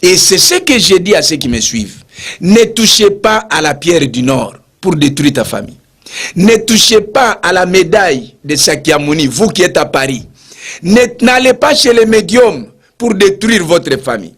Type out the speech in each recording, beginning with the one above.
Et c'est ce que j'ai dit à ceux qui me suivent. Ne touchez pas à la pierre du Nord pour détruire ta famille. Ne touchez pas à la médaille de Sakyamuni, vous qui êtes à Paris. N'allez pas chez les médiums pour détruire votre famille.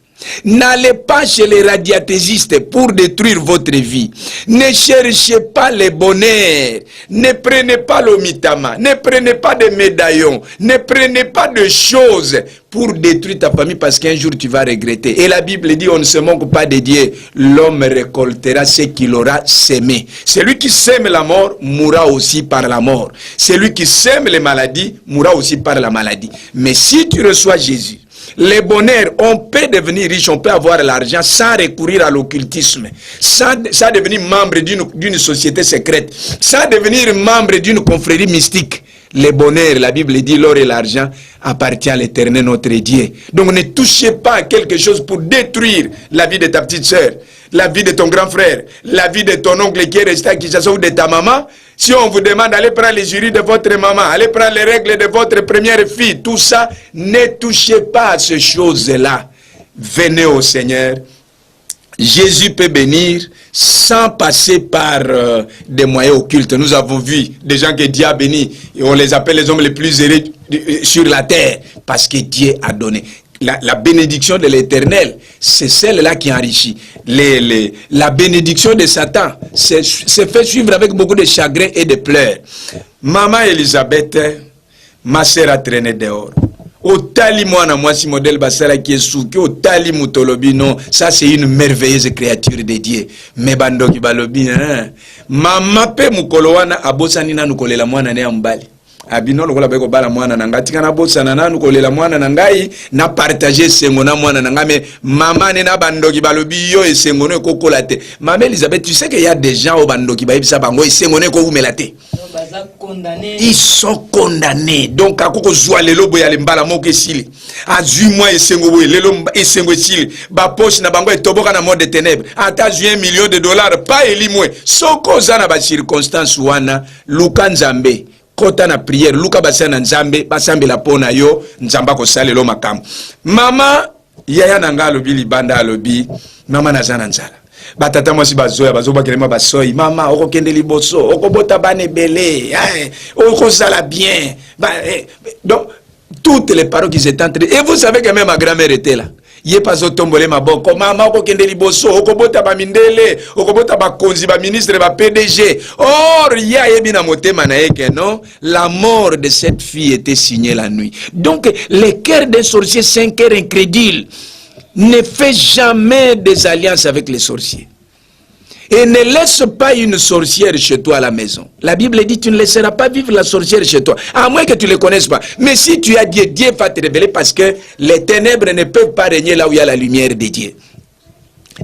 N'allez pas chez les radiathésistes pour détruire votre vie. Ne cherchez pas les bonheurs. Ne prenez pas l'omitama. Ne prenez pas de médaillons. Ne prenez pas de choses pour détruire ta famille parce qu'un jour tu vas regretter. Et la Bible dit on ne se moque pas de Dieu. L'homme récoltera ce qu'il aura sémé. Celui qui sème la mort mourra aussi par la mort. Celui qui sème les maladies mourra aussi par la maladie. Mais si tu reçois Jésus, les bonheurs, on peut devenir riche, on peut avoir l'argent sans recourir à l'occultisme, sans devenir membre d'une société secrète, sans devenir membre d'une confrérie mystique. Les bonheurs, la Bible dit, l'or et l'argent appartient à l'Éternel notre Dieu. Donc ne touchez pas à quelque chose pour détruire la vie de ta petite sœur, la vie de ton grand frère, la vie de ton oncle qui est resté à Kinshasa ou de ta maman. Si on vous demande d'aller prendre les jurys de votre maman, allez prendre les règles de votre première fille, tout ça, ne touchez pas à ces choses-là. Venez au Seigneur. Jésus peut bénir sans passer par des moyens occultes. Nous avons vu des gens que Dieu a bénis, et on les appelle les hommes les plus heureux sur la terre, parce que Dieu a donné. La bénédiction de l'Éternel, c'est celle-là qui enrichit. La bénédiction de Satan, c'est fait suivre avec beaucoup de chagrin et de pleurs. Maman Elisabeth, ma sœur a traîné dehors. Otali mwana mwasi modèle basala qui est souki, otali mutolobi, non, ça c'est une merveilleuse créature de Dieu. Mais bandoki balobi, hein. Mama pe mukolowana abosani na nukolela mwana ne ambali. Abino lokola beko bala mwana nanga tika na bosana na nukolela mwana nangai na partager sengo na mwana nanga, mais mama ne na bandoki balobi yo esengono ekokola te. Maman Elisabeth, tu sais qu'il y a des gens au bandoki ba ibisa bango esengono ekoumela te. Ils sont condamnés. Donc, à quoi soit le lobo yale mbala moke sili. À 8 mois et 5 mois, le lobo et 5 mois sili. Ba poche na bango et toboka na monde de ténèbres. Ata $1 million, pas elimwe. Soko zana ba circonstance wana, luka nzambe. Kota na prière, luka basana nzambe, basambe la pona yo, nzamba ko sale lo makam. Mama, yaya nanga alobi libanda alobi, mama nazana nzala. Batata mwasi bazoya bazoba kelema basoyi mama oko kende liboso oko bota bane belé oko sala bien donc toutes les paroles qui s'étaient entrées. Et vous savez que même ma grand-mère était là. Yé pas otombole maboko mama oko kende liboso oko bota ba mindele oko bota ba konzi ba ministre ba PDG. Or ya yebi na motema na yeke non, la mort de cette fille était signée la nuit. Donc les cœurs des sorciers, c'est un cœur incrédule. Ne fais jamais des alliances avec les sorciers. Et ne laisse pas une sorcière chez toi à la maison. La Bible dit tu ne laisseras pas vivre la sorcière chez toi, à moins que tu ne le connaisses pas. Mais si tu as Dieu, Dieu va te révéler, parce que les ténèbres ne peuvent pas régner là où il y a la lumière de Dieu.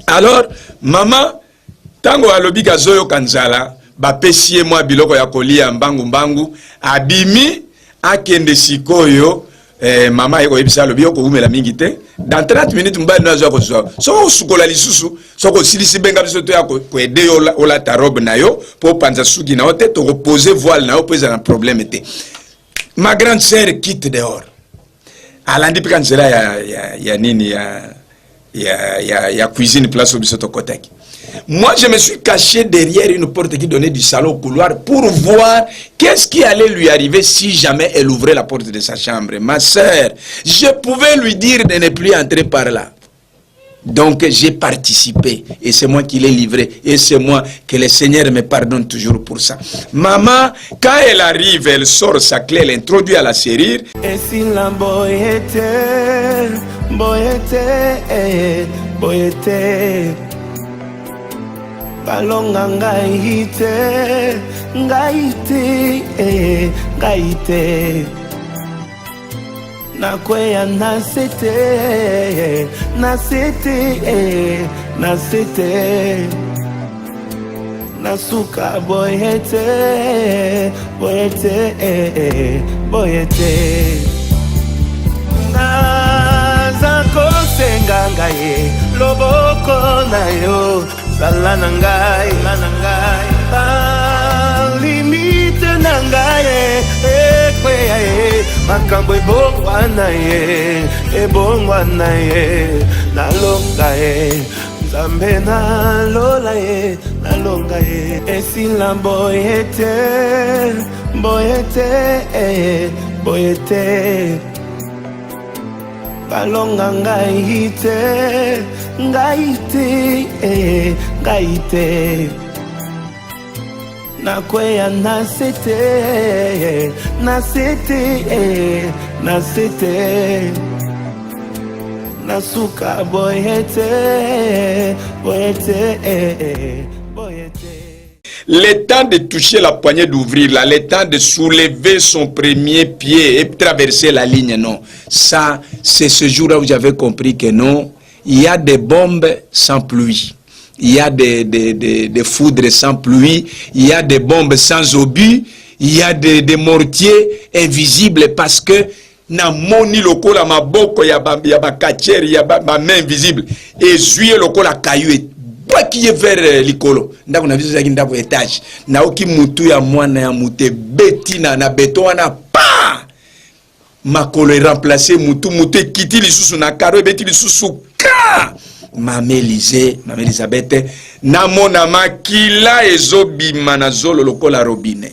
Alors, maman, tango alobi kazoyo kanzala, ba pesie moi biloko ya kolia mbangu mbangu, abimi akende sikoyo. Maman eko ebisa lobi oko umela mingi te. Dans 30 minutes mbali na zo ko so. So sukola lisusu, so ko silisi benga biso to ya ko aider yo la ta robe na yo pour panza sugi na ote to reposer voile na yo pesa na problème te. Ma grande sœur quitte dehors. Alandi pika nzela ya nini ya cuisine place au biso to kotaki. Moi, je me suis caché derrière une porte qui donnait du salon au couloir pour voir qu'est-ce qui allait lui arriver si jamais elle ouvrait la porte de sa chambre. Ma sœur, je pouvais lui dire de ne plus entrer par là. Donc, j'ai participé et c'est moi qui l'ai livré. Et c'est moi que le Seigneur me pardonne toujours pour ça. Maman, quand elle arrive, elle sort sa clé, elle introduit à la serrure. Et si la boyete, balonga ngaite nakweya nasete nasuka boyete naza kosenga ngaye loboko na yo Salana ngai, limite na ngai, kweya ye makambo ebongwana ye nalonga ye Nzambe nalola ye nalonga ye esila boyete balonga ngai te nakweya nasete nasuka boyete. Le temps de toucher la poignée d'ouvrir, là, le temps de soulever son premier pied et traverser la ligne, non. Ça, c'est ce jour-là où j'avais compris que non, il y a des bombes sans pluie. Il y a des foudres sans pluie. Il y a des bombes sans obus. Il y a des mortiers invisibles parce que na moni lokola maboko ya ba kacheri ya ba main invisible et zuye lokola caillou qui est vers likolo ndako na biso zaki ndako étage na oki mutu ya mwana ya mute betina na beton wana pa makolo est remplacé mutu kiti lisusu na karo beti lisusu ka Mame Elisabeth na mona makila ezobima na zolo lokola robine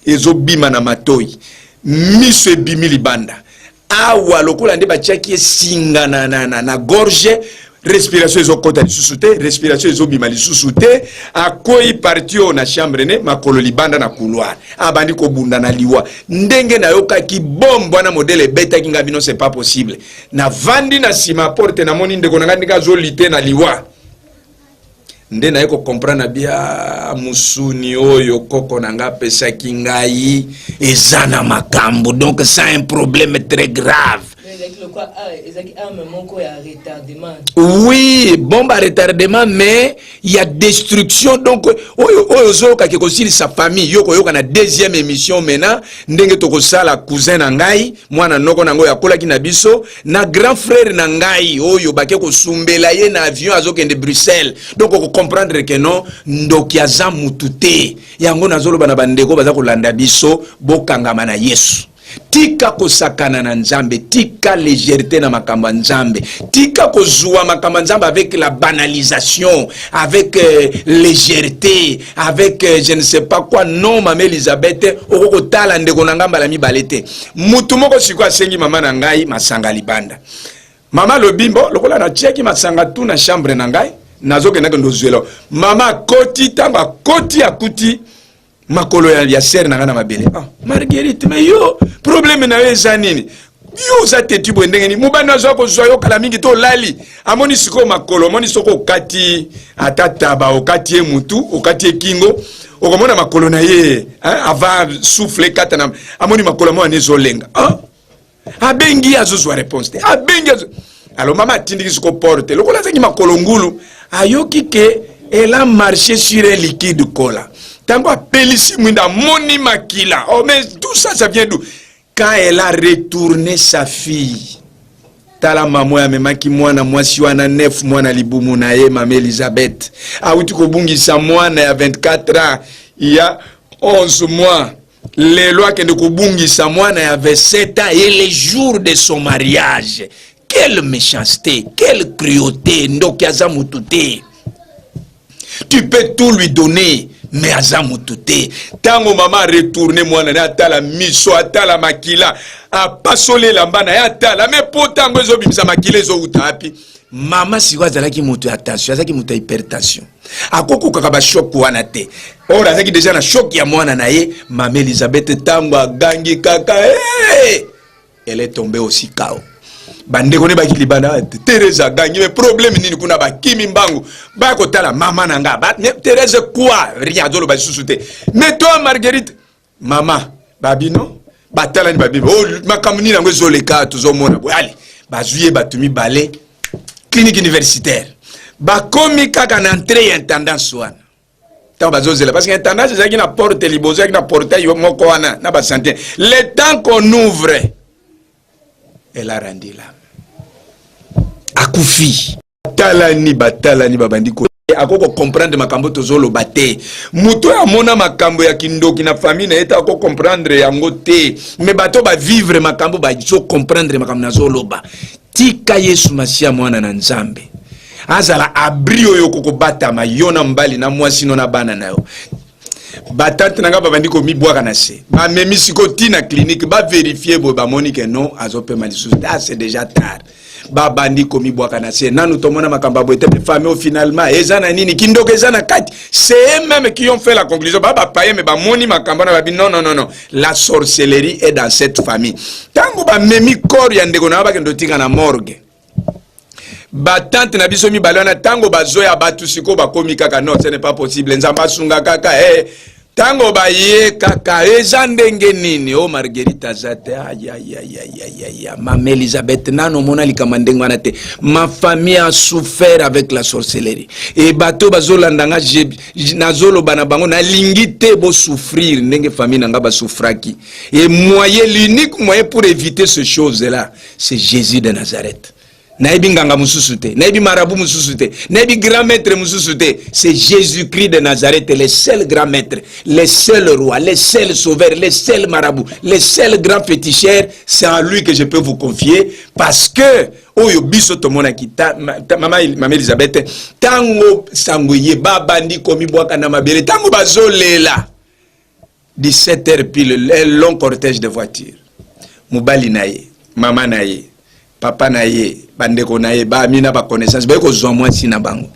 ezobima na matoi miso ebimi libanda awa lokola nde bachaki esinga na gorge respiration ezokota lisusu te respiration ezobima lisusu te akoi partio na chambre ne makolo libanda na couloir abandi kobunda na liwa ndenge na yokaki bombo na modele beta kinga bino c'est pas possible na vandi na sima porte na moni ndeko nanga ndika zolite na liwa nde na yeko comprendre bia musuni oyo koko nanga pesa kingai ezana makambo donc c'est un problème très grave. Oui, bombe à retardement, mais il y a destruction. Donc, sa famille, yoko na deuxième émission maintenant, ndenge toko sala cousin nangai, mwana noko nango ya kola kina biso, na grand frère nangai, oyo bake ko sumbela ye na avion azokende Bruxelles. Donc, on comprendre que non, ndoki aza mutute. Yango nazolo bana bandeko baza ko landa biso, bokangama na Yesu. Tika kosakana na nzambe, tika légèreté na makamba nzambe, tika kozua makamba nzambe avec la banalisation, avec légèreté, avec je ne sais pas quoi. Non, Mame Elisabeth, oko tala ndeko na ngamba la mibalete. Mutu moko siko asengi mama na ngai masanga libanda. Mama lobimbo, lokola na tiaki masanga tu na chambre na ngai, nazoke na ndo zuelo. Mama koti tamba koti akuti. Makolo ya ser na ngana mabele. Ah, Marguerite, mais yo, problème na yo zanini. Yo za tetu bondengeni. Mubana zo ko zoyo kala mingi to lali. Amoni siko makolo, amoni soko kati atataba okati e mutu, okati e kingo. Okomona makolo na ye, ava souffler katana. Amoni makolo mo anezo lenga. Ah. Abengi azo réponse te. Abengi azo. Alors maman tindiki siko porte. Lokola zaki makolo ngulu, ayoki ke elle a marché sur un liquide cola. Tango apelisi mwinda moni makila. Oh mais tout ça, ça vient d'où? Quand elle a retourné sa fille, tala maman ya memaki mwana mwasi wana 9 mwana libumu na ye Mame Elisabeth. Awuti kobungisa mwana ya 24 ans, il y a 11 mois. Les lois que de kobungisa mwana ya 27 ans et les jours de son mariage. Quelle méchanceté, quelle cruauté, ndokiaza mutute. Tu peux tout lui donner. Mais azamutute tango mama retourner mwana na atala miso atala makila a pasole lambana ya atala mais potango zo bimisa makila zo utapi mama siwa zalaki mutu attention azaki mutu hypertension akoko kaka choc wana te ora azaki déjà na choc ya mwana na ye Mame Elisabeth tango agangi kaka elle est tombée aussi KO. Bande kone baki libana Teresa gangi mais problème nini kuna ba kimi mbangu ba ko tala mama nanga ba Teresa quoi rien dolo ba susute mais toi Marguerite mama babino batala ni babibo oh makamuni nango zoleka tuzomona bo ali bazuye batumi balé clinique universitaire ba komi kaka na entrée intendance wana tant bazozela parce que intendance c'est qui na porte libozo qui na portail moko wana na ba santé le temps qu'on ouvre elle a rendu là akufi batalani babandi ko akoko comprendre makambo tozolo bate muto ya mona makambo ya kindoki na famille na eta akoko comprendre yango te mais bato ba vivre makambo ba zo comprendre makambo na zoloba tika Yesu Masia mwana na Nzambe azala abri oyo koko batama yona mbali na mwasi no na bana nayo batante nanga babandi ko mibwaka na se ba memisi ko tina clinique ba vérifier bo ba monique non azope malisu c'est déjà tard babandi komi bwaka na se nanu tomona makamba boete famille finalement ezana nini kindoko ezana kati c'est eux-mêmes qui ont fait la conclusion baba paye mais ba moni makamba na babi non la sorcellerie est dans cette famille tango ba memi corps ya ndeko na ba kendo tika na morgue batante na biso mi balana tango bazoya batu siko bakomi kaka non ce n'est pas possible nzamba sunga kaka tango ba ye kaka ezandenge nini o Marguerite Zate ya Mame Elisabeth nano mona likamandenge wana te ma famille a souffert avec la sorcellerie et bato bazolandanga nazolo bana bango na lingite bo souffrir ndenge famille nanga ba souffraki et l'unique moyen pour éviter ce chose là c'est Jésus de Nazareth. Naibi nganga mususute, naibi marabu mususute, naibi grand maître mususute, c'est Jésus-Christ de Nazareth, le seul grand maître, le seul roi, le seul sauveur, le seul marabout, le seul grand féticheur, c'est à lui que je peux vous confier, parce que, oyo biso tomona kita, Mame Elisabeth, tango sangoye, babandi komi boaka na mabele, tango bazolela, 17h pile, un long cortège de voitures, mubali naye, mama naye, papa naye, bandeko naye, ba amina ba connaissance, ba ko zo moi si na bango.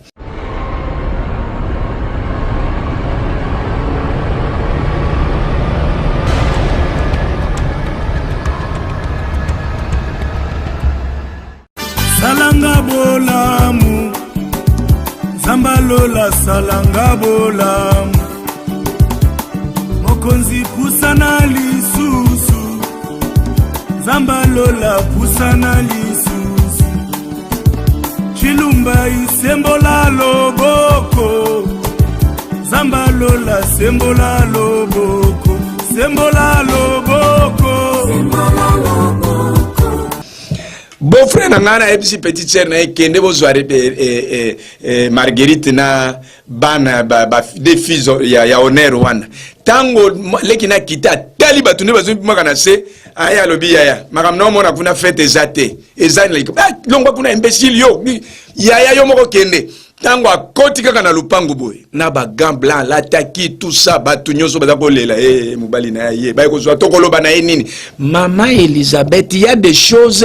Salanga bolamu, Zambalola salanga bolamu, Mokonzi pusana lisusu, Zambalola pusana lisusu, Chilumba isembola loboko, Zambalola sembola loboko, sembola loboko, sembola loboko. Beau-frère nangana ebisi petite sœur na ekende bozware Marguerite na bana des fils ya honneur wana. Tango lekina kita tali batu ne bazo maka na se aya lobi yaya makamno mona kuna fête ezate ezani like longwa kuna imbécile yo yaya yo moko kende tango akoti kaka na lupangu boy na ba gants blancs lataki tout ça batu nyoso baza kolela mobali na ye ba ko zwa tokoloba na nini Maman Elisabeth, il y a des choses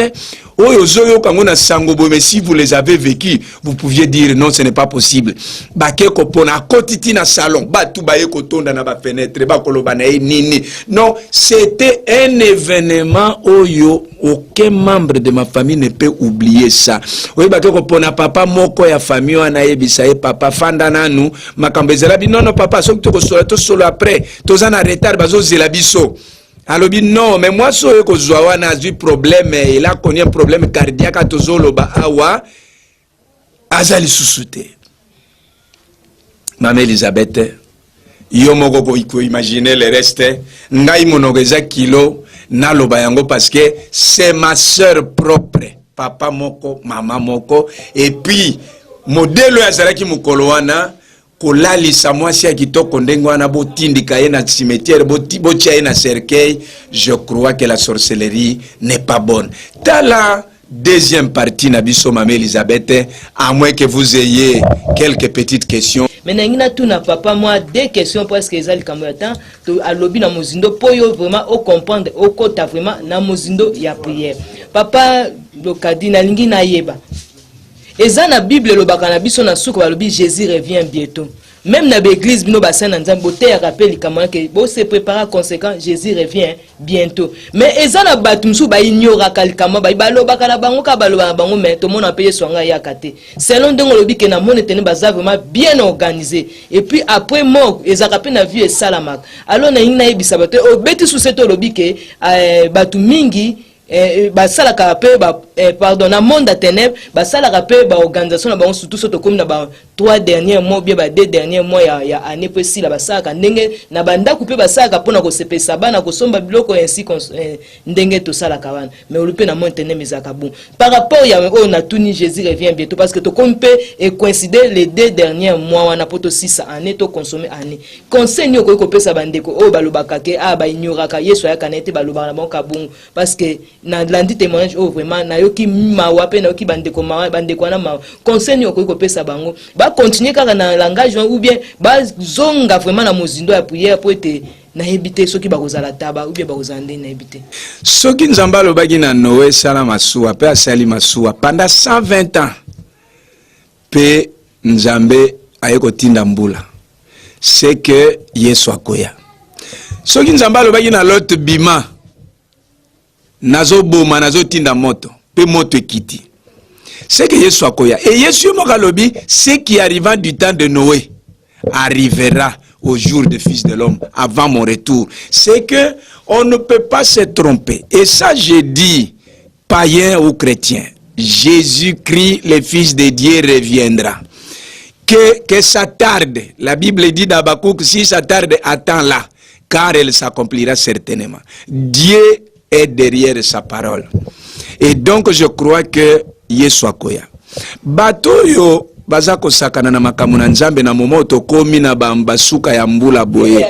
mais si vous les avez vécues, vous pouviez dire non, ce n'est pas possible. Non, c'était un événement où aucun membre de ma famille ne peut oublier ça. Oui, papa moko ya famille papa fanda nanu makambezela non papa solo après tozana retard bazo zela biso. Alors, non, mais moi, si je suis un problème, il a connu un problème cardiaque à Tozolo, Awa, Azali Susute. Maman Elisabeth, yo moko ko imaginer le reste, ngai monogeza kilo, na lobayango parce que c'est ma sœur propre, papa moko, maman moko, et puis, modèle Azalaki mukoloana, kolali samwasi kitoko ndengo wana botindika ye na cimetière botia ye na cercueil. Je crois que la sorcellerie n'est pas bonne. Dans la deuxième partie nabiso Mame Elisabeth, à moins que vous ayez quelques petites questions. Maintenant tout na papa moi deux questions parce que ezali kamata to alobi na mozindo poyo vraiment au comprendre au kota vraiment na mozindo ya prière. Papa lokadi na lingi na yeba. Et dans la Bible, le bakanabiso na souko balobi Jésus revient bientôt. Même dans l'église, bino basen na nzambe bote ya rappel comment que bo se prépare conséquent Jésus revient bientôt. Mais ezana na batumsu ba ignora kalikama ba baloba kana bango ka baloba bango mais tout monde a payé songa ya kate. Selon dengo lobi que na mone tene baza vraiment bien organisé et puis après mort ezaka pe na vie et salamak. Alors na ina ebisa bato obeti sous cette lobi que batu mingi basalaka pe ba pardon, na monde à ténèbres, ça la rappelle organisation na surtout surtout comme na 3 derniers mois bien 2 derniers mois ya année précis la ça ka ndenge na banda couper ça ka pona ko sepesa bana ko somba biloko ainsi ndenge to sala kawana mais olupe na monde ténèbres ezaka bon par rapport ya on a tout ni Jésus revient bientôt parce que to comme peut et coïncider les 2 derniers mois wana poto 6 année to consommer année conseil ni ko pesa bandeko o balobaka ke ba ignoraka Yesu ya kanete balobaka na bon kabungu parce que na landi témoignage oh vraiment na yoki mawa pe na yoki bandeko mawa bandeko na mawa conseil ni ko pesa bango ba continuer kaka na langage ou bien ba zonga vraiment na mozindo ya prière pour être na hebité soki ba kozala taba ou bien ba kozande na hebité soki nzamba lobaki na Noé sala masuwa pe asali masuwa pendant 120 ans pe nzambe ayeko tinda mbula c'est que Yesu akoya soki nzamba lobaki na Lot bima nazo boma nazo tinda moto pe moto ekiti c'est que Yesu akoya et Yesu mokalobi ce qui arriva du temps de Noé arrivera au jour du Fils de l'homme avant mon retour. C'est que on ne peut pas se tromper et ça je dis païen ou chrétien, Jésus-Christ le Fils de Dieu reviendra. Que ça tarde, la Bible dit d'Habakkuk, si ça tarde, attends-la, car elle s'accomplira certainement. Dieu est derrière sa parole. Et donc je crois que Yesu akoya. Bato yo bazako sakana na makamu na nzambe na momoto komi na bambasuka ya mbula boye.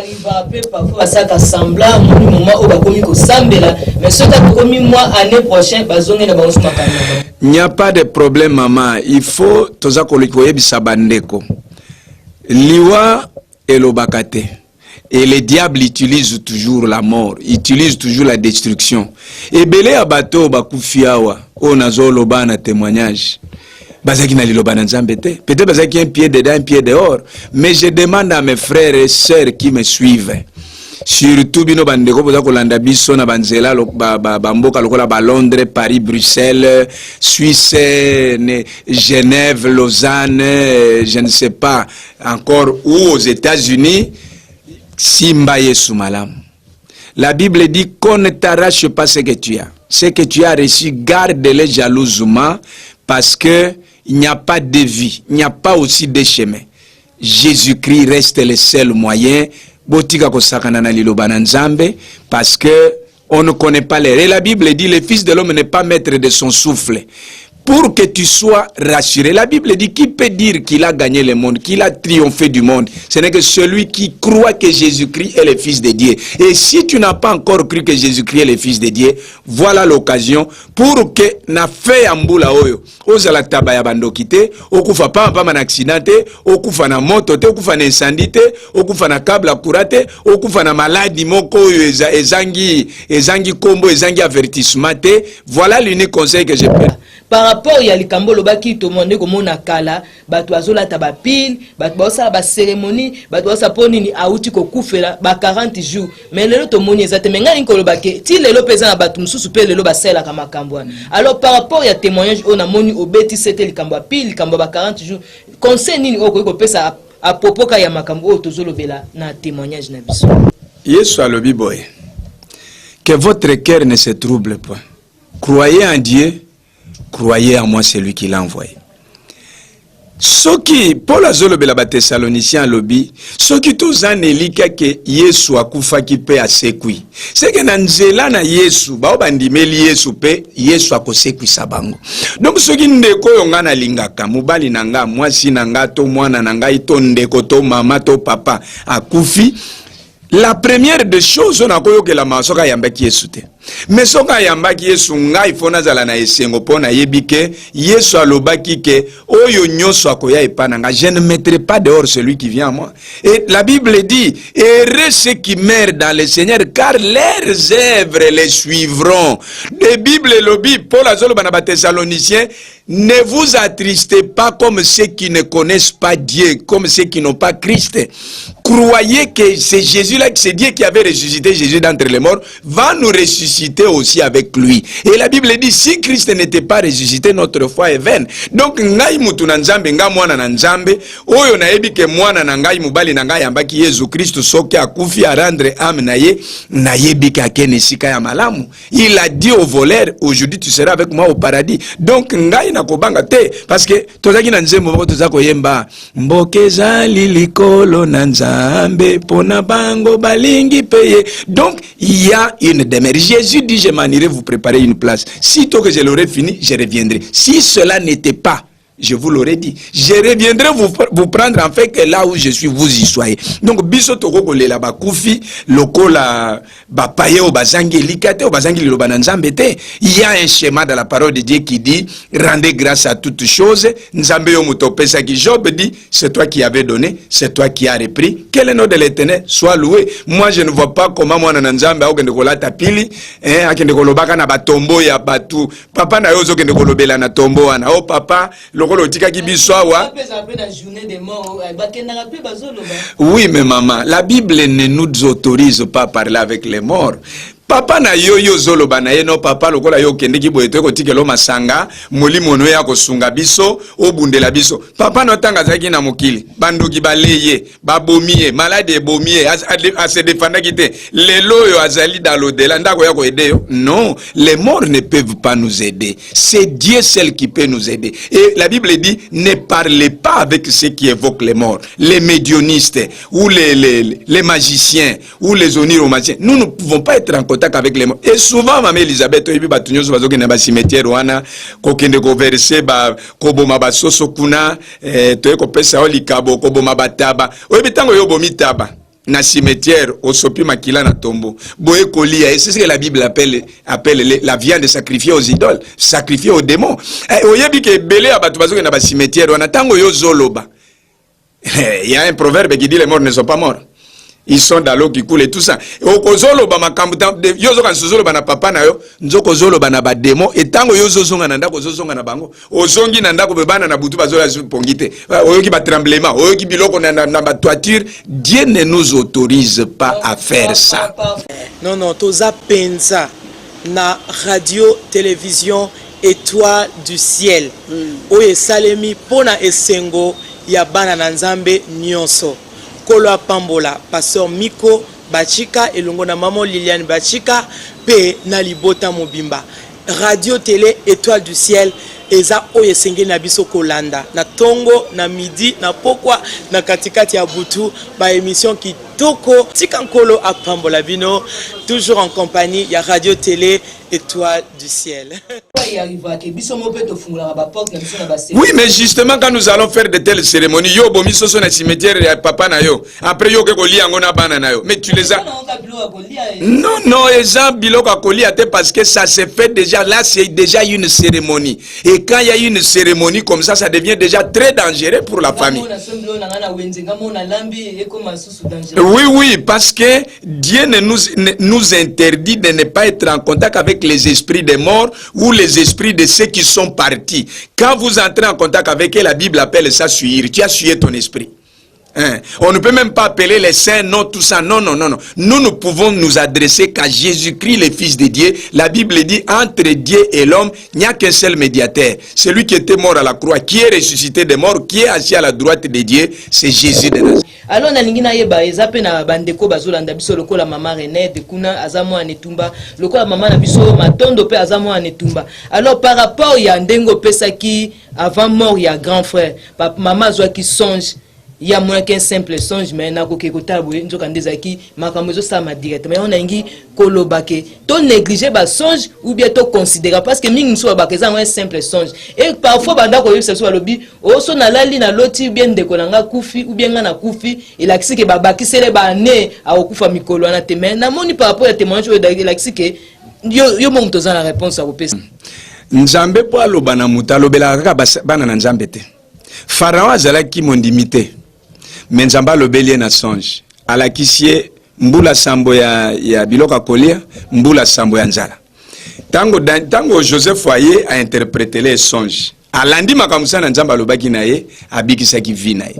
Basaka sembla mu moment o bakomi ko sambela mais sota komi moi année prochaine bazonge na bango makana. Il n'y a pas de problème maman, il faut tozako likoyebisa bandeko. Liwa elobakate. Et le diable utilise toujours la mort, utilise toujours la destruction. Et belé abato bakufiawa, on a zoloba na témoignage. Bazaki na liloba na nzambe te. Peut-être bazaki un pied dedans, un pied dehors. Mais je demande à mes frères et sœurs qui me suivent. Surtout bino bandeko boza kolanda biso na banzela bamboka lokola ba Londres, Paris, Bruxelles, Suisse, Genève, Lausanne, je ne sais pas encore où aux États-Unis. Simba Yesu malam. La Bible dit qu'on ne t'arrache pas ce que tu as. Ce que tu as reçu, garde-le jalousement parce que il n'y a pas de vie, il n'y a pas aussi de chemin. Jésus-Christ reste le seul moyen. Botika ko sakana na liloba na nzambe parce que on ne connaît pas l'heure. Et la Bible dit le Fils de l'homme n'est pas maître de son souffle. Pour que tu sois rassuré. La Bible dit qui peut dire qu'il a gagné le monde, qu'il a triomphé du monde. Ce n'est que celui qui croit que Jésus-Christ est le Fils de Dieu. Et si tu n'as pas encore cru que Jésus-Christ est le Fils de Dieu, voilà l'occasion pour que na fait ambula oyo. Ozala tabaya bandokite, okufa pa man accident, okufa na moto te, okufa na incendie te, okufa na câble kurate, okufa na maladie moko oyo ezangi kombo, ezangi avertissement te. Voilà l'unique conseil que je peux. Par rapport ya likambo lobaki to monde komona kala bato azola ta ba pile bato bosa ba cérémonie bato bosa poni ni auti ko kufela ba 40 jours mais lelo to moni ezate menga ni ko lobaki ti lelo pesa na bato mususu pe lelo ba sela ka makambo. Alors par rapport ya témoignage on a moni obeti c'était likambo pile likambo ba 40 jours conseil nini oko ko pesa à propos ka ya makambo o to zolobela na témoignage na biso. Yesu alobi boy que votre cœur ne se trouble point. Croyez en Dieu. Croyez en moi, celui qui l'a envoyé. Ce qui, Paul Azolobela ba Thessaloniciens lobby, ce qui tous en élika que Yesu akufa ki pe asekui. C'est que nanzela na Yesu, ba obandimeli Yesu pe Yesu akosekui sabango. Donc ce qui ndeko yonga na lingaka, mubali nanga, mwasi nanga, to mwana nanga, ito ndeko, to mama, to papa, akufi. La première des choses, on a koyo que la masoka yambaki Yesu te. Mais soka yambaki Yesu nga ifona zala na esengo pona yebike Yesu alobaki ke oyo nyoso akoya epananga, je ne mettrai pas dehors celui qui vient à moi. Et la Bible dit heureux ceux qui meurent dans le Seigneur car leurs œuvres les suivront. De Bible lobi Paul azolo bana ba Thessaloniciens ne vous attristez pas comme ceux qui ne connaissent pas Dieu, comme ceux qui n'ont pas Christ. Croyez que c'est Jésus-là, que c'est Dieu qui avait ressuscité Jésus d'entre les morts, va nous ressusciter aussi avec lui. Et la Bible dit, si Christ n'était pas ressuscité, notre foi est vaine. Donc, ngai mutu na nzambe, nga mwana na nzambe, oyo na ebi ke mwana na ngai mubali na ngai ambaki Yesu Christ soki akufi a rendre âme na yebi ke akene sika ya malamu. Il a dit au voleur, aujourd'hui tu seras avec moi au paradis. Donc, ngai na kobanga te, parce que tozaki na nzembo bako tozako yemba, mbokeza lilikolo na nzambe. Pona bango balingi paye. Donc il y a une demeure. Jésus dit, je m'en irai vous préparer une place. Sitôt que je l'aurai fini, je reviendrai. Si cela n'était pas, je vous l'aurais dit, je reviendrai vous prendre en fait que là où je suis, vous y soyez. Donc biso toko kolela bakufi lokola bapaye o bazangi likate o bazangi lobana nzambe te. Il y a un schéma dans la parole de Dieu qui dit rendez grâce à toutes choses. Nzambe yo mutopesa ki Job dit c'est toi qui avais donné, c'est toi qui as repris. Que le nom de l'Éternel soit loué. Moi je ne vois pas comment moi na nzambe a okende kolata pili akende kolobaka na batombo ya batu. Papa na yo zo kende kolobela na tombo wana. Oh papa oui, mais maman, la Bible ne nous autorise pas à parler avec les morts. Papa na yo zolo banaye no papa lokola yo kende ki boyeto ko tikelo masanga molimo no ya ko sunga biso obundela biso papa no tanga zaki na mokili bandoki baleye babomiye malade ebomiye a se défendre kité lelo yo azali dans l'au-delà ndako ya ko aider yo. Non, les morts ne peuvent pas nous aider, c'est Dieu seul qui peut nous aider. Et la Bible dit ne parlez pas avec ceux qui évoquent les morts, les médiunistes ou les magiciens ou les oniromanciens. Nous ne pouvons pas être en avec les morts. Et souvent, Maman Elisabeth, il y a des cimetières, kokende ko verser ba koboma ba soso kuna to ko pesa oli kabo koboma bataba. Oyebi tango yo bomi taba na cimetière osopi makila na tombo. Boye kolia, et c'est ce que la Bible appelle la viande sacrifiée aux idoles, sacrifiée aux démons. Oyebi ke belé abatu bazo na ba cimetière wana tango yo zoloba. Il y a un proverbe qui dit les morts ne sont pas morts. Ils sont dans l'eau qui coule et tout ça. Okozolo ba makambu yozo kan sozolo bana papa na yo nzoko zolo bana ba demo etango yozo zonga na ndako zozonga na bango ozongi na ndako bebana na butu bazola pongite oyoki ba tremblement oyoki biloko na ba toiture. Dieu ne nous autorise pas à faire ça. Non toza penza na radio télévision Étoile du ciel oye salemi pona esengo ya bana na nzambe nyonso. Kolo Pambola, Pasteur Miko Bachika elongo na maman Liliane Bachika pe na libota mobimba. Radio télé Étoile du ciel eza oye senge na biso kolanda na tongo na midi na pokwa na katikati ya butu ba émission qui toko tikankolo a Pambola bino toujours en compagnie ya radio télé Étoile du ciel. Oui, mais justement quand nous allons faire de telles cérémonies, yo bomi soso na cimetière ya papa na yo. Après yo ke koli yango na bana na yo. Mais tu les as Non, eza biloko koli ate parce que ça se fait déjà là, c'est déjà une cérémonie. Et quand il y a une cérémonie comme ça, ça devient déjà très dangereux pour la famille. Oui, parce que Dieu nous interdit de ne pas être en contact avec les esprits des morts ou les esprits de ceux qui sont partis. Quand vous entrez en contact avec eux, la Bible appelle ça suivre. Tu as suivi ton esprit. On ne peut même pas appeler les saints, non, tout ça. Non. Nous ne pouvons nous adresser qu'à Jésus-Christ, le Fils de Dieu. La Bible dit, entre Dieu et l'homme, il n'y a qu'un seul médiateur. Celui qui était mort à la croix, qui est ressuscité des morts, qui est assis à la droite de Dieu, c'est Jésus de Nazareth. Alors nalingi na yeba ezape na bandeko bazolanda biso lokola mama René de kuna azamo anetumba lokola mama na biso matondo pe azamo anetumba. Alors par rapport ya ndengo pesa ki avant mort ya grand frère maman zwa ki songe. Il y a moins qu'un simple songe, mais na koke kotabo nzoka ndezaki makamozo sama directement. Mais on a ngi kolobake. To négliger ba songe ou bien to considérer parce que mingi nso ba keza un simple songe. Et parfois banda ko yebisa so lobi o so na lali na loti bien de kolanga kufi ou bien na kufi il a que ba bakisele ba ne a okufa mikolo na teme. Na moni par rapport à témoignage de l'axi que yo mon toza la réponse à opesa. Nzambe po aloba na mutalo bela kaka bana na nzambe te. Pharaon azalaki mondimité. Mais Nzamba lobeli na songe. Alakisie mbula sambo ya biloka kolia, mbula sambo ya nzala. Tango Joseph Foyer a interprété les songes. alandi makamusa na nzambe alobaki na ye abikisaki vi na ye.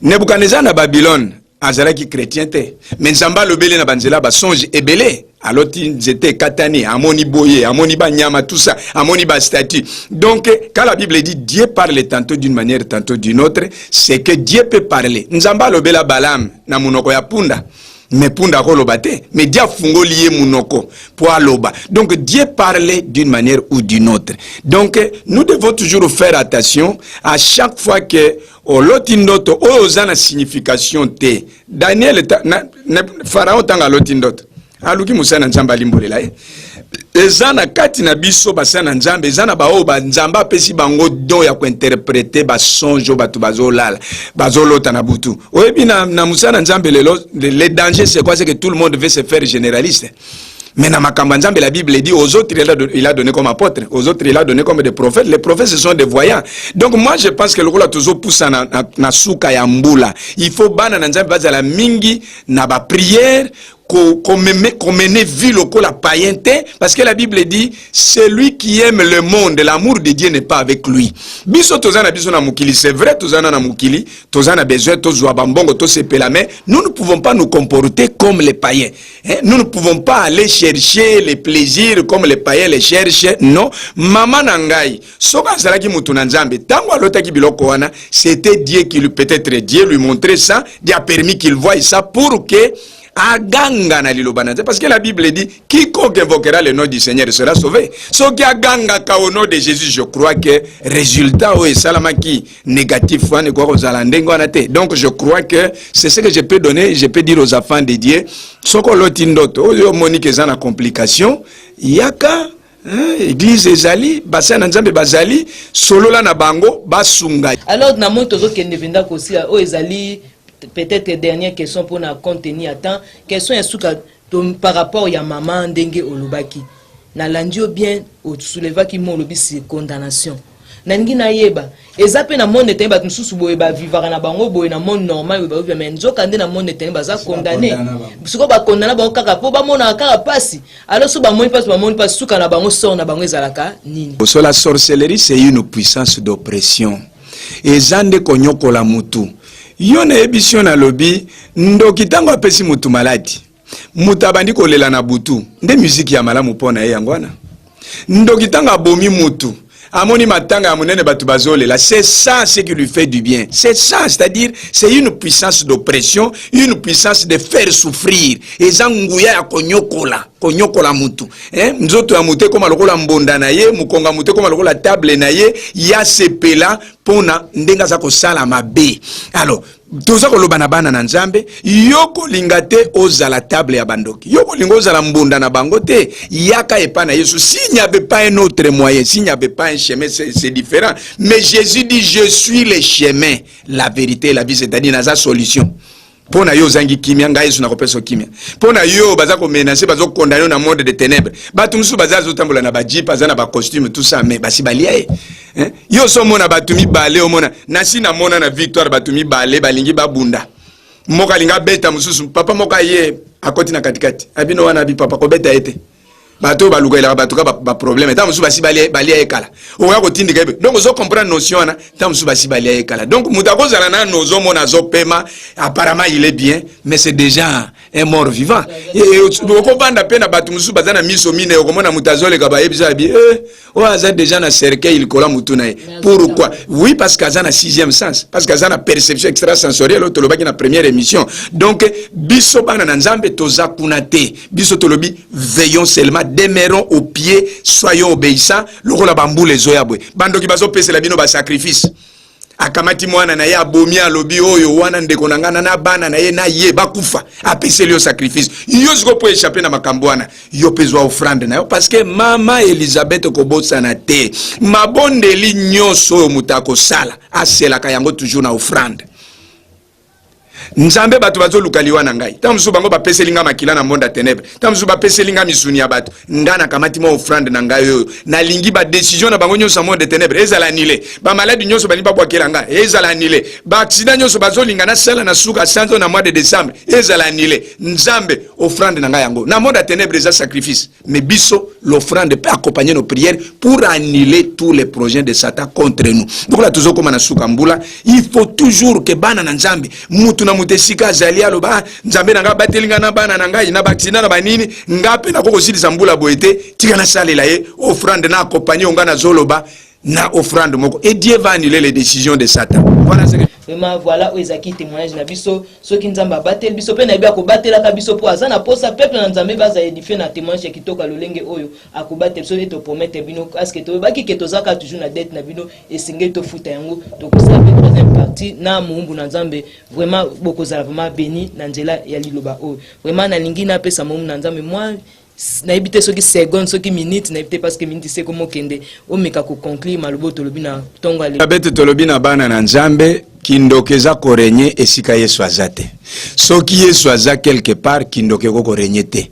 Nebukadnezar na Babylone azalaki chrétien te, mais nzambe alobeli na banzela ba songe ebele. Alors ils étaient katani, amoni boye, amoni banyama, tout ça, amoni ba statue. Donc quand la Bible dit Dieu parle tantôt d'une manière, tantôt d'une autre, c'est que Dieu peut parler. Nzamba lobela Balaam na munoko ya punda. Mais punda ko lobate, mais Dieu fungo lié munoko pour aloba. Donc Dieu parlait d'une manière ou d'une autre. Donc nous devons toujours faire attention à chaque fois que lotindoto ozana signification te. Daniel Pharaon tanga lotindoto. Aluki musana nzamba limbolela ezana kati na biso basana nzambe ezana bao ba nzamba pesi bango don ya kuinterpréter ba sonjo batu bazolala bazolota na butu oyebi na musana nzambe lelo le danger c'est quoi? C'est que tout le monde veut se faire généraliste. Mais dans ma Nzambe, la Bible dit aux autres il a donné comme apôtre, aux autres il a donné comme des prophètes. Les prophètes ce sont des voyants. Donc moi je pense que le rôle toujours pousse na suka ya mbula. Il faut bana na Nzambe bazala mingi na ba prière qu'on mène vie locale la païenté, parce que la Bible dit celui qui aime le monde, l'amour de Dieu n'est pas avec lui. Biso tozana biso na mukili, c'est vrai tozana na mukili, tozana besoin tozwa bambongo to sepela, mais nous ne pouvons pas nous comporter comme les païens. Nous ne pouvons pas aller chercher les plaisirs comme les païens les cherchent. Non, maman nangai, soka zalaki mutu na Nzambe, tango alotaki biloko wana, c'était Dieu qui lui peut-être Dieu lui montrait ça, Dieu a permis qu'il voie ça pour que aganga na lilobana, parce que la Bible dit quiconque invoquera le nom du Seigneur sera sauvé. So ki aganga ka au nom de Jésus, je crois que résultat ou salamaki négatif wane kwa kozalande ngwana te. Donc je crois que c'est ce que je peux donner, je peux dire aux enfants de Dieu soko lotindoto yo monique ezana complication yaka église ezali basana nzambe bazali solola na bango basunga. Alors na moto zo kende venda kosi o ezali peut-être dernière question pour na contenir à temps. Question est par rapport à maman ndenge olubaki. Na landio bien au souleva ki mo lobi c'est condamnation. Nangi na yeba. Ezape na monde te ba tsusu boye ba vivre na bango boye na monde normal ba vivre mais nzoka nde na monde te ba za condamné. Siko ba condamné ba kaka po ba mona kaka pasi. Alors so ba moni pasi suka na bango sort na bango ezalaka nini. So la sorcellerie c'est une puissance d'oppression. Ezande konyokola mutu. Yona ebision na lobi ndoki tango apesi mutu maladi mutu abandi kolela na butu nde musique ya malamu pona ye yangwana ndoki tango abomi mutu amoni matanga ya munene batu bazolela. C'est ça ce qui lui fait du bien. C'est ça, c'est-à-dire c'est une puissance d'oppression, une puissance de faire souffrir. Ezanguya ya konyokola mutu. Nzoto ya mute koma lokola mbonda na ye, mukonga mute koma lokola table na ye, ya sepela pona ndenga za kosala mabe. Alors toza kolobana bana na Nzambe yoko lingate ozala table ya bandoki yoko lingo ozala mbunda na bangote yaka epana Yesu. S'il n'y avait pas un autre moyen, s'il n'y avait pas un chemin, c'est différent. Mais Jésus dit je suis le chemin, la vérité et la vie, c'est-à-dire naza solution. Pona yo zangi kimia nga Yesu na kopesa kimia. Pona yo baza ko menacer baza ko condamner na monde de ténèbres. Batu musu baza zo tambola na ba jeep baza na ba costume tout ça mais basi balia yo so mona batumi bale o mona nasi na mona na victoire batumi bale balingi babunda. Moka linga beta mususu papa moka ye akoti na katikati. Abino wana bi papa ko beta ete. Bato baluka ila batuka ba problème ta musu basi balia ekala. O ya ko tindika ebe. Donc zo comprendre notion na ta musu basi balia ekala. Donc mutako zala na nozo mona zo pema apparemment il est bien mais c'est déjà un mort vivant. Et ko banda pena batu musu bazana miso mine ko mona mutazole ka ba ebisa bi o aza déjà na cercueil il kola mutuna. Pourquoi? Oui parce qu'azana sixième sens, parce qu'azana perception extrasensorielle auto lobaki na première émission. Donc biso bana na Nzambe toza kunate. Biso tolobi veillons seulement, demeurons au pied, soyons obéissants. Lokola bambu les oyabwe. Bando ki bazo pese la bino ba sacrifice. Akamati mwana na ye abomi alobi oyo wana ndeko nangana na bana na ye na ye bakufa apese le sacrifice yo ziko po échapper na makambo wana yo pezwa offrande na yo parce que mama Elisabeth kobosa na te mabondeli nyoso mutako sala aselaka yango toujours na offrande. Nzambe batu bazo lukaliwa na ngai tamusu bango bapese linga makila na monde ténèbres tamusu bapese linga misuni ya batu ngana kamati mo offrande na ngai yo na lingi ba décision na bango nyoso monde ténèbres ezala annulé ba maladie nyoso bani ba bwakela nga ezala annulé ba accident nyoso bazo linga na sala na suka sanzo na mois de décembre ezala annulé. Nzambe offrande nanga yango. Na monde à ténèbres des sacrifices. Mais biso l'offrande peut accompagner nos prières pour annuler tous les projets de Satan contre nous. Donc là toujours comme na sukambula, il faut toujours que bana na nzambe mutu na mutesika zalia loba nzambe nanga batelinga na bana nanga ina baktina na banini ngape na koko sili zambula boete tika na salela ye offrande na accompagner onga na zoloba na offrande moko et Dieu va annuler les décisions de Satan. Voilà ce que vraiment voilà ezaki témoignage na biso soki nzamba batel biso pe na bia ko batela ka biso po azana posa peuple na nzambe baza édifier na témoignage kitoko lolenge oyo akobate biso to promettre bino parce que to baki ke tozaka toujours na dette na bino esengeli to futa yango to kosape troisième partie na muumbu na nzambe vraiment bokozala vraiment béni na nzela ya liloba oyo vraiment na lingi na pesa muumbu na nzambe moi na ebite soki seconde soki minute na ebite parce que minute c'est comme kende o meka ko conclure malobo to lobi na tongo ale abete to lobi na bana na nzambe kindoke za korenye esika Yesu azate soki Yesu aza quelque part kindoke ko korenye te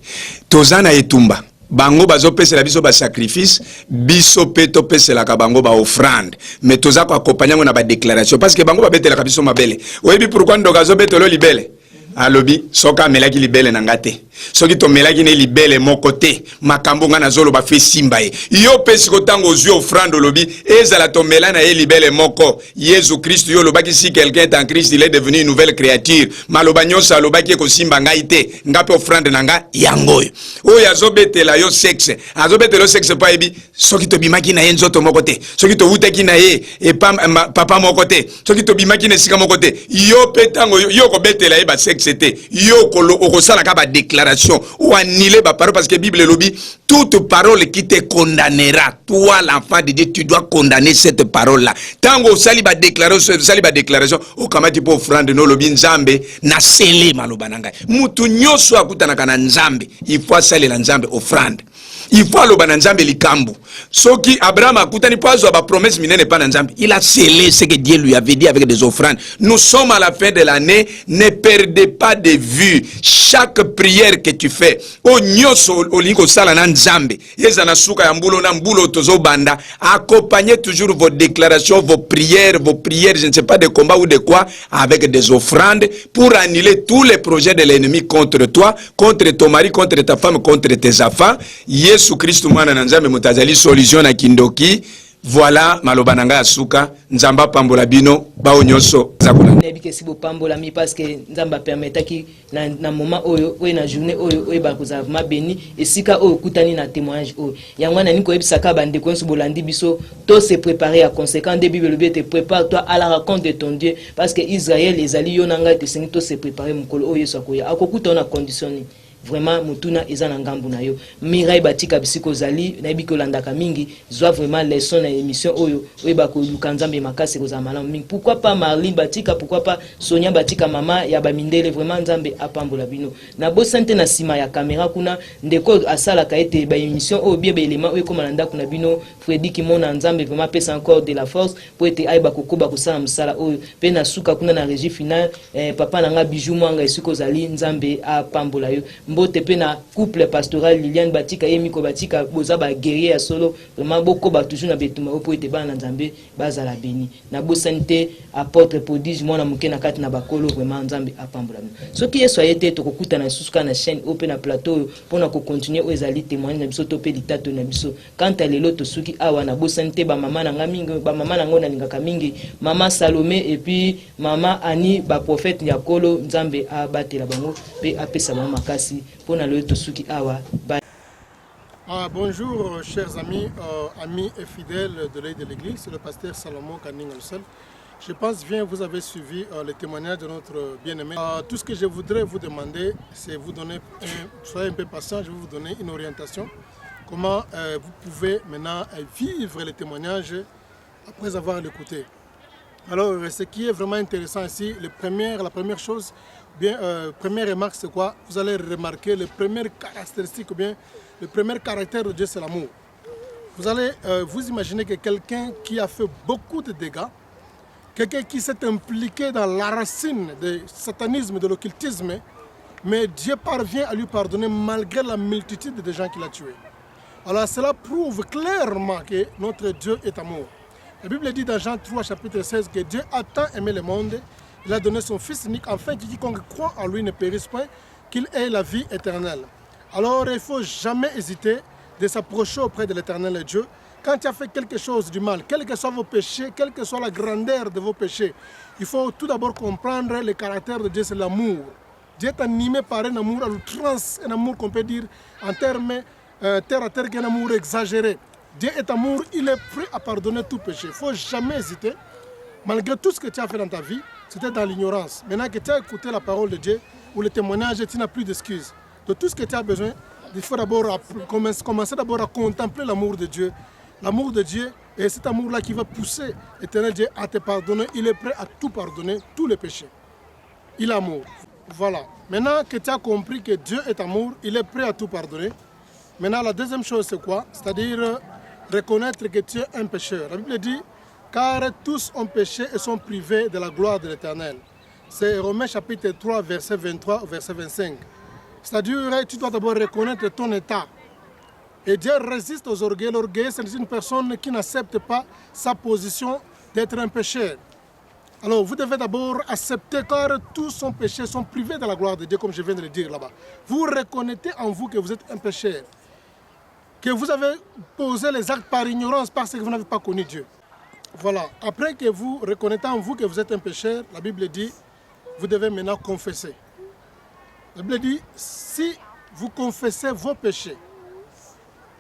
tozana etumba bango bazo pesela biso ba sacrifice biso peto pesela ka bango ba offrande mais toza ko accompagner na ba déclaration parce que bango ba betela ka biso mabele oyebi pourquoi ndoka zo betelo libele alobi soka melaki libele na ngate soki to melaki ne libele moko te makambo nga na zolo ba fe simba ye yo pesi ko tango zui offrande lobi ezala to melana ye libele moko Jésus Christ yo lobaki si quelqu'un est en Christ il est devenu une nouvelle créature maloba nyonso alobaki ko simba ngai te ngape offrande nanga yango oyo azobetela yo sexe azobetela sexe pa ebi soki to bimaki na ye nzoto moko te soki to wuteki na ye e papa moko te soki to bimaki na sika moko te yo petango yo ko betela ye ba sexe te yo ko sala ka ba déclaration ou annuler ba parole parce que Bible lobi toute parole qui te condamnera toi l'enfant de Dieu tu dois condamner cette parole là tango sali ba déclaration o kamati po offrande no lobi nzambe na sele maloba nanga mutu nyoso akutana kana nzambe il faut sali la nzambe offrande il faut aloba na nzambe likambu soki Abraham akutani poazo ba promesse minene pa na nzambe il a scellé ce que Dieu lui avait dit avec des offrandes. Nous sommes à la fin de l'année, ne perdez pas de vue chaque prière que tu fais o nyoso olingo sala na nzambe yeza na suka ya mbulo na mbulo tozo banda accompagnez toujours vos déclarations vos prières je ne sais pas de combat ou de quoi avec des offrandes pour annuler tous les projets de l'ennemi contre toi, contre ton mari, contre ta femme, contre tes enfants. Yesu Kristo mwana na nzambe mutazali solution na kindoki. Voilà maloba nanga asuka nzamba pambola bino bao nyonso zakuna nebike sibo pambola mi parce que nzamba permettre ki na moment oyo na journée oyo ba koza vraiment béni esika oyo kutani na témoignage oyo yango na niko ebisaka bande ko bolandi biso to se préparer à conséquent de Bible le te prépare-toi à la rencontre de ton Dieu parce que Israël les ali yo nanga te sengi to se préparer mukolo oyo sakoya akokuta na conditionné vraiment mutuna eza na ngambu na yo mirai batika bisiko zali na biko landaka mingi zwa vraiment leçon na émission oyo ba ko lukanzambe makase ko za malamu mingi pourquoi pas Marlene batika pourquoi pas Sonia batika mama ya bamindele vraiment nzambe apambola bino na bosante na sima ya caméra kuna ndeko asala ka ete ba émission oyo bien élément oyo comme landa kuna bino Freddy Kimona nzambe vraiment pesa encore de la force pour ete ay ba kokoba kusala msala oyo pe na suka kuna na régie finale papa nanga bijou mwanga esiko zali nzambe apambola yo mbote pe na couple pastoral Liliane batika yemiko batika boza ba guerrier ya solo vraiment boko ba toujours na betuma opo ete bana nzambe baza la béni na bosante apôtre prodige mwana muke na kati na bakolo vraiment nzambe apambola soki yeso ayete to kokuta na susuka na chaîne ope na plateau pona ko continuer o ezali témoigner na biso to pe litato na biso quand lelo to suki awa na bosante ba mama na ngamingi ba mama na ngona lingaka mingi mama Salomé et puis mama Ani ba prophète ya kolo nzambe abatela bango pe apesa mama makasi. Bonjour chers amis, amis et fidèles de l'œil de l'église, c'est le pasteur Salomon Kaning Alsel. Je pense bien vous avez suivi les témoignages de notre bien-aimé. Tout ce que je voudrais vous demander, c'est vous donner, soyez un peu patient, je vais vous donner une orientation. Comment vous pouvez maintenant vivre les témoignages après avoir l'écouté. Alors ce qui est vraiment intéressant ici, la première chose, première remarque c'est quoi? Vous allez remarquer les premières caractéristiques ou bien le premier caractère de Dieu c'est l'amour. Vous allez vous imaginer que quelqu'un qui a fait beaucoup de dégâts, quelqu'un qui s'est impliqué dans la racine du satanisme, de l'occultisme, mais Dieu parvient à lui pardonner malgré la multitude de gens qu'il a tués. Alors cela prouve clairement que notre Dieu est amour. La Bible dit dans Jean 3 chapitre 16 que Dieu a tant aimé le monde, il a donné son Fils unique afin que quiconque croit en lui ne périsse point, qu'il ait la vie éternelle. Alors il ne faut jamais hésiter de s'approcher auprès de l'éternel Dieu. Quand tu as fait quelque chose du mal, quels que soient vos péchés, quelle que soit la grandeur de vos péchés, il faut tout d'abord comprendre le caractère de Dieu, c'est l'amour. Dieu est animé par un amour à l'outrance, un amour qu'on peut dire en termes terre à terre, qu'un amour exagéré. Dieu est amour, il est prêt à pardonner tout péché. Il ne faut jamais hésiter. Malgré tout ce que tu as fait dans ta vie, c'était dans l'ignorance. Maintenant que tu as écouté la parole de Dieu ou le témoignage, tu n'as plus d'excuses. De tout ce que tu as besoin, il faut d'abord commencer d'abord à contempler l'amour de Dieu. L'amour de Dieu, et cet amour-là qui va pousser l'éternel Dieu à te pardonner. Il est prêt à tout pardonner, tous les péchés. Il est amour. Voilà. Maintenant que tu as compris que Dieu est amour, il est prêt à tout pardonner. Maintenant, la deuxième chose, c'est quoi? C'est-à-dire reconnaître que tu es un pécheur. La Bible dit, car tous ont péché et sont privés de la gloire de l'Éternel. C'est Romains chapitre 3, verset 23 au verset 25. C'est-à-dire, tu dois d'abord reconnaître ton état. Et Dieu résiste aux orgueils. L'orgueil, c'est une personne qui n'accepte pas sa position d'être un pécheur. Alors, vous devez d'abord accepter, car tous sont péchés, sont privés de la gloire de Dieu, comme je viens de le dire là-bas. Vous reconnaissez en vous que vous êtes un pécheur, que vous avez posé les actes par ignorance parce que vous n'avez pas connu Dieu. Voilà. Après que vous reconnaissez en vous que vous êtes un pécheur, la Bible dit, vous devez maintenant confesser. La Bible dit, si vous confessez vos péchés,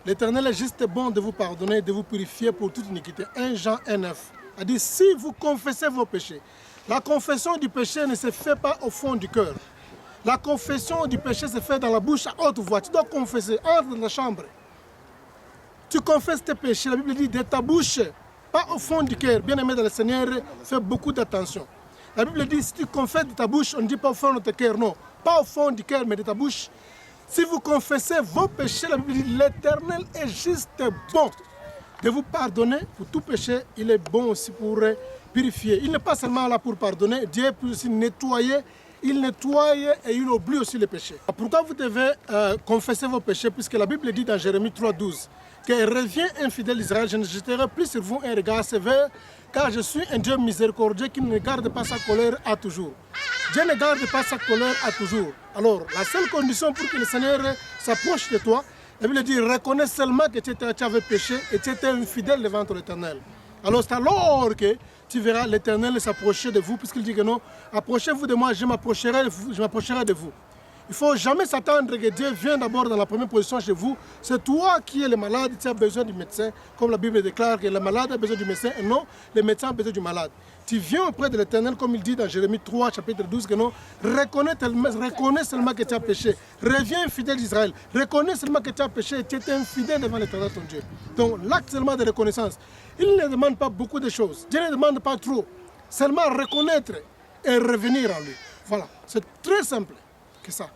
l'Éternel est juste bon de vous pardonner, de vous purifier pour toute iniquité. 1 Jean 1,9. A dit, si vous confessez vos péchés, la confession du péché ne se fait pas au fond du cœur. La confession du péché se fait dans la bouche à haute voix. Tu dois confesser, entre dans la chambre. Tu confesses tes péchés, la Bible dit, de ta bouche, pas au fond du cœur. Bien-aimé dans le Seigneur, fais beaucoup d'attention. La Bible dit, si tu confesses de ta bouche, on ne dit pas au fond de ton cœur, non. Pas au fond du cœur, mais de ta bouche. Si vous confessez vos péchés, la Bible dit, l'Éternel est juste bon de vous pardonner pour tout péché. Il est bon aussi pour purifier. Il n'est pas seulement là pour pardonner, Dieu peut aussi nettoyer. Il nettoie et il oublie aussi les péchés. Pourquoi vous devez confesser vos péchés? Puisque la Bible dit dans Jérémie 3,12 que reviens infidèle d'Israël, je ne jeterai plus sur vous un regard sévère, car je suis un Dieu miséricordieux qui ne garde pas sa colère à toujours. Dieu ne garde pas sa colère à toujours. Alors, la seule condition pour que le Seigneur s'approche de toi, la Bible dit, reconnais seulement que tu avais péché et tu étais infidèle devant l'Éternel. Alors c'est alors que tu verras l'Éternel s'approcher de vous, puisqu'il dit que non, approchez-vous de moi, je m'approcherai de vous. Il ne faut jamais s'attendre que Dieu vienne d'abord dans la première position chez vous. C'est toi qui es le malade, tu as besoin du médecin, comme la Bible déclare que le malade a besoin du médecin et non, le médecin a besoin du malade. Tu viens auprès de l'Éternel, comme il dit dans Jérémie 3, chapitre 12, que non, reconnais seulement que tu as péché. Reviens fidèle d'Israël. Reconnais seulement que tu as péché et tu es infidèle devant l'Éternel ton Dieu. Donc l'acte seulement de reconnaissance, il ne demande pas beaucoup de choses. Dieu ne demande pas trop. Seulement reconnaître et revenir en lui. Voilà, c'est très simple que ça.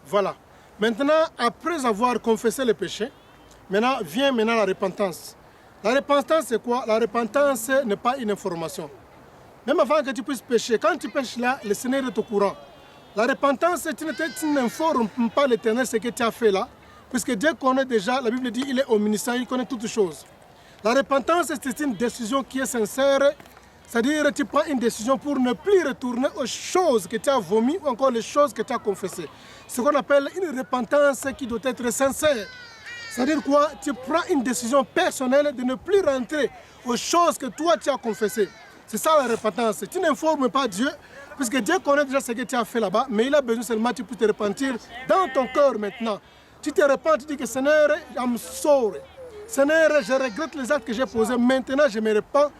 Voilà. Maintenant, après avoir confessé le péché, vient la repentance. La repentance, c'est quoi? La repentance n'est pas une information. Même avant que tu puisses pécher, quand tu pêches là, le Seigneur est au courant. La repentance, tu n'informes pas l'Éternel ce que tu as fait là, puisque Dieu connaît déjà, la Bible dit, il est omniscient, il connaît toutes choses. La repentance, c'est une décision qui est sincère, c'est-à-dire que tu prends une décision pour ne plus retourner aux choses que tu as vomies ou encore les choses que tu as confessées. Ce qu'on appelle une repentance qui doit être sincère. C'est-à-dire quoi? Tu prends une décision personnelle de ne plus rentrer aux choses que toi tu as confessées. C'est ça la repentance. Tu n'informes pas Dieu, puisque Dieu connaît déjà ce que tu as fait là-bas, mais il a besoin seulement que tu puisses te repentir dans ton cœur maintenant. Tu te repens, tu dis que Seigneur, I'm sorry. Seigneur, je regrette les actes que j'ai posés, maintenant je me repens.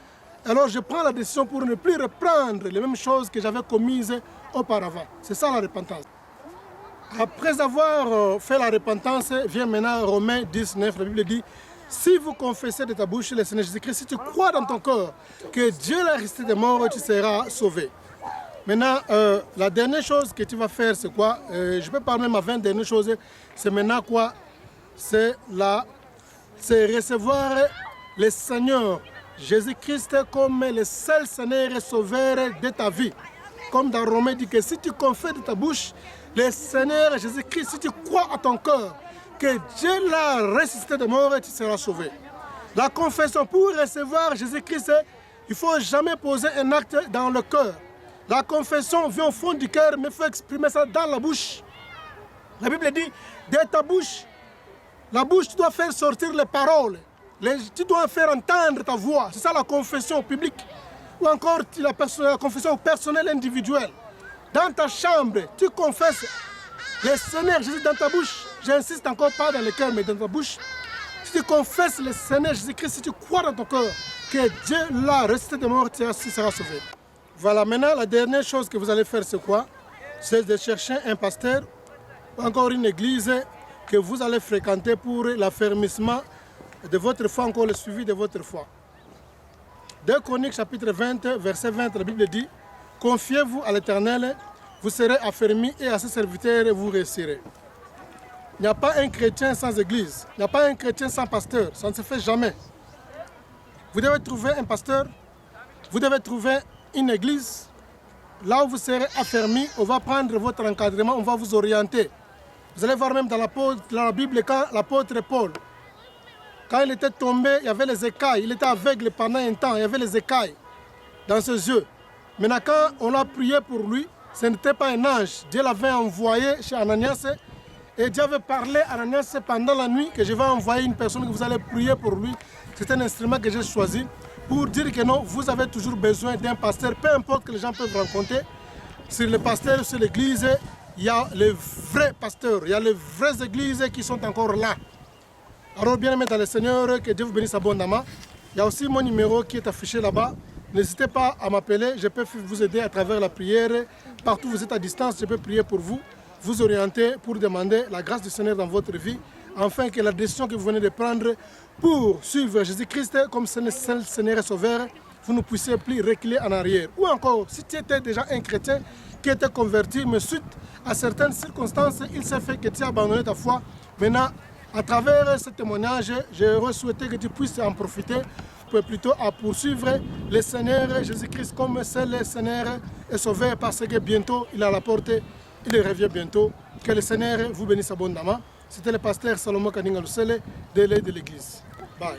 Alors je prends la décision pour ne plus reprendre les mêmes choses que j'avais commises auparavant. C'est ça la repentance. Après avoir fait la repentance, vient maintenant Romains 19, la Bible dit, si vous confessez de ta bouche le Seigneur Jésus-Christ, si tu crois dans ton cœur que Dieu l'a ressuscité des morts, tu seras sauvé. Maintenant, la dernière chose que tu vas faire, c'est quoi? Je peux parler même à 20 dernières choses. C'est maintenant quoi? C'est recevoir le Seigneur Jésus-Christ comme le seul Seigneur et Sauveur de ta vie. Comme dans Romains dit que si tu confesses de ta bouche le Seigneur Jésus-Christ, si tu crois à ton cœur que Dieu l'a ressuscité de mort, tu seras sauvé. La confession pour recevoir Jésus-Christ, il ne faut jamais poser un acte dans le cœur. La confession vient au fond du cœur, mais il faut exprimer ça dans la bouche. La Bible dit, de ta bouche, la bouche, tu dois faire sortir les paroles. Tu dois faire entendre ta voix. C'est ça la confession publique. Ou encore la confession personnelle individuelle. Dans ta chambre, tu confesses le Seigneur Jésus dans ta bouche. J'insiste encore pas dans le cœur, mais dans ta bouche. Si tu confesses le Seigneur Jésus-Christ, si tu crois dans ton cœur que Dieu l'a ressuscité de mort, tu seras sauvé. Voilà, maintenant la dernière chose que vous allez faire, c'est quoi? C'est de chercher un pasteur ou encore une église que vous allez fréquenter pour l'affermissement de votre foi, encore le suivi de votre foi. 2 Chroniques chapitre 20, verset 20, la Bible dit: confiez-vous à l'Éternel, vous serez affermis et à ses serviteurs vous réussirez. Il n'y a pas un chrétien sans église, il n'y a pas un chrétien sans pasteur, ça ne se fait jamais. Vous devez trouver un pasteur, vous devez trouver une église, là où vous serez affermis, on va prendre votre encadrement, on va vous orienter. Vous allez voir même dans la Bible, quand l'apôtre Paul, quand il était tombé, il y avait les écailles, il était aveugle pendant un temps, il y avait les écailles dans ses yeux. Maintenant, quand on a prié pour lui, ce n'était pas un ange, Dieu l'avait envoyé chez Ananias, et Dieu avait parlé à Ananias pendant la nuit que je vais envoyer une personne que vous allez prier pour lui. C'est un instrument que j'ai choisi pour dire que non, vous avez toujours besoin d'un pasteur, peu importe que les gens peuvent rencontrer. Sur le pasteur, sur l'église, il y a les vrais pasteurs, il y a les vraies églises qui sont encore là. Alors bien aimé dans le Seigneur, que Dieu vous bénisse abondamment. Il y a aussi mon numéro qui est affiché là-bas. N'hésitez pas à m'appeler, je peux vous aider à travers la prière. Partout où vous êtes à distance, je peux prier pour vous, vous orienter pour demander la grâce du Seigneur dans votre vie, afin que la décision que vous venez de prendre pour suivre Jésus-Christ comme Seigneur et Sauveur, vous ne puissiez plus reculer en arrière. Ou encore, si tu étais déjà un chrétien qui était converti, mais suite à certaines circonstances, il s'est fait que tu as abandonné ta foi. Maintenant, à travers ce témoignage, j'aurais souhaité que tu puisses en profiter pour plutôt à poursuivre le Seigneur Jésus-Christ comme seul Seigneur et Sauveur, parce que bientôt, il est à la porte, il revient bientôt. Que le Seigneur vous bénisse abondamment. C'était le pasteur Salomon Kaninga Lusele de l'Église.